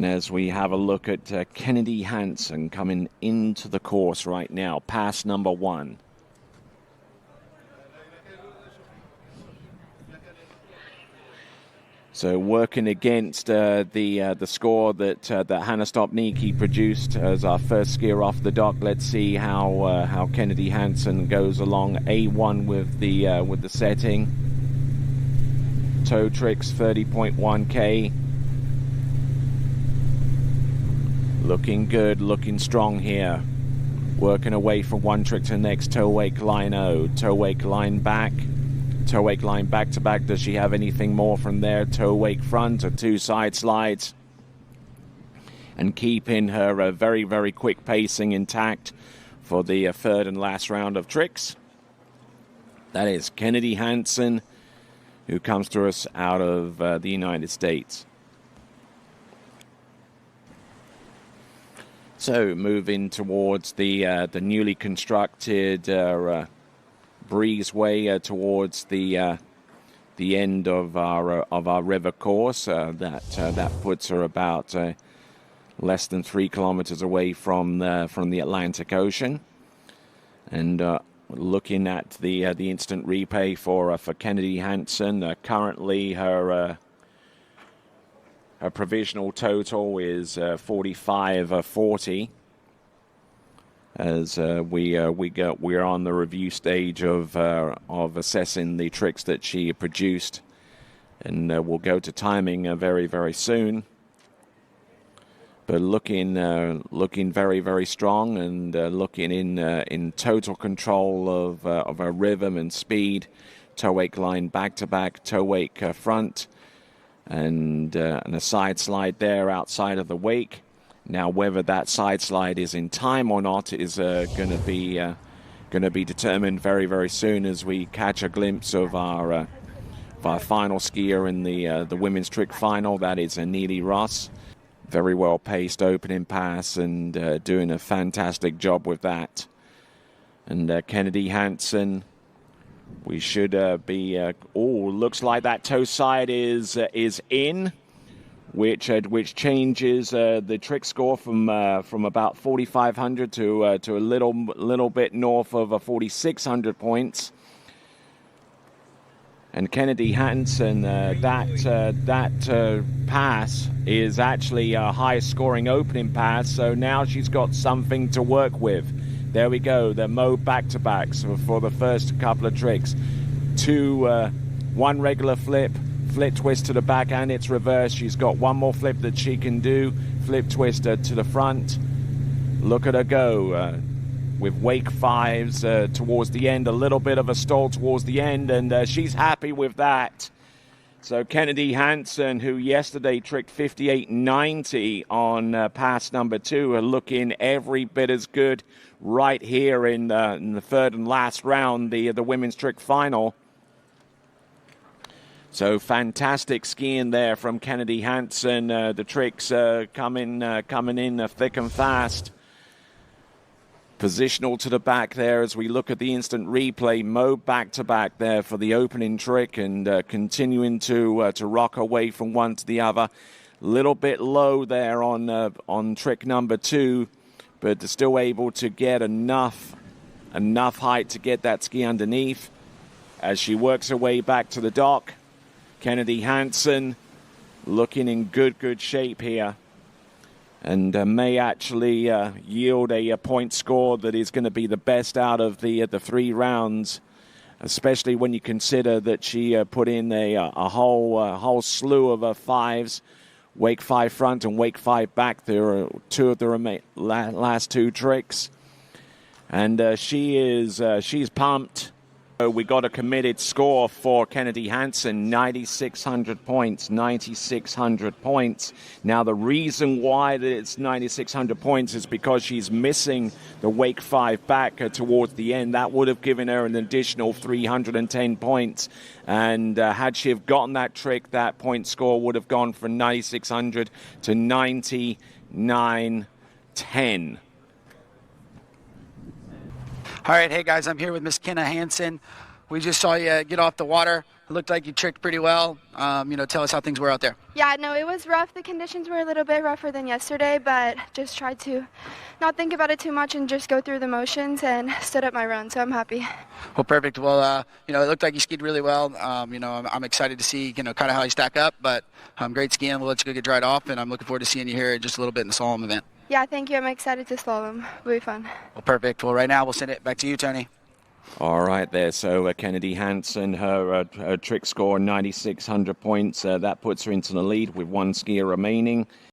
And as we have a look at Kennedy Hansen coming into the course right now, pass number 1. So working against the score that Hannah Stopnicki produced as our first skier off the dock. Let's see how Kennedy Hansen goes along. A1 with the setting. Toe tricks 30.1K. Looking good, looking strong here. Working away from one trick to the next. Toe wake line O, toe wake line back. Toe wake line back to back. Does she have anything more from there? Toe wake front or 2 side slides. And keeping her very, very quick pacing intact for the third and last round of tricks. That is Kennedy Hansen, who comes to us out of the United States. So moving towards the newly constructed breezeway towards the end of our river course. That puts her about less than 3 kilometers away from the Atlantic Ocean. And looking at the instant replay for Kennedy Hansen, currently her provisional total is 45.40. As we're on the review stage of assessing the tricks that she produced, and we'll go to timing very, very soon. But looking very, very strong, and looking in total control of her rhythm and speed. Toe wake line back to back, toe wake front, and a side slide there outside of the wake. Now, whether that side slide is in time or not is going to be determined very, very soon as we catch a glimpse of our final skier in the women's trick final. That is Neely Ross. Very well paced opening pass, and doing a fantastic job with that. And Kennedy Hansen, we should be. Looks like that toe side is in. Which changes the trick score from about 4,500 to a little bit north of 4,600 points. And Kennedy Hansen, that pass is actually a high-scoring opening pass. So now she's got something to work with. There we go. The mode back-to-backs for the first couple of tricks. 1 regular flip. Flip twist to the back, and it's reversed. She's got 1 more flip that she can do. Flip twister to the front. Look at her go with wake 5s towards the end. A little bit of a stall towards the end, and she's happy with that. So Kennedy Hansen, who yesterday tricked 58.90 on pass number 2, are looking every bit as good right here in the third and last round, the women's trick final. So fantastic skiing there from Kennedy Hansen. The tricks coming in thick and fast. Positional to the back there as we look at the instant replay. Mode back to back there for the opening trick, and continuing to rock away from one to the other. Little bit low there on trick number 2, but still able to get enough height to get that ski underneath as she works her way back to the dock. Kennedy Hansen looking in good shape here, and may actually yield a point score that is going to be the best out of the 3 rounds, especially when you consider that she put in a whole slew of 5s, wake 5 front and wake 5 back. There are 2 of the last 2 tricks, and she's pumped. We got a committed score for Kennedy Hansen, 9,600 points, 9,600 points. Now, the reason why it's 9,600 points is because she's missing the wake 5 back towards the end. That would have given her an additional 310 points. And had she have gotten that trick, that point score would have gone from 9,600 to 99.10. All right, hey guys, I'm here with Miss Kennedy Hansen. We just saw you get off the water. It looked like you tricked pretty well. Tell us how things were out there. Yeah, no, it was rough. The conditions were a little bit rougher than yesterday, but just tried to not think about it too much and just go through the motions and stood up my run, so I'm happy. Well, perfect. Well, it looked like you skied really well. I'm excited to see, kind of how you stack up, but great skiing. We'll let you go get dried off, and I'm looking forward to seeing you here just a little bit in the slalom event. Yeah, thank you. I'm excited to slalom. It'll be fun. Well, perfect. Well, right now we'll send it back to you, Tony. All right there. So Kennedy Hansen, her trick score 9,600 points. That puts her into the lead with one skier remaining.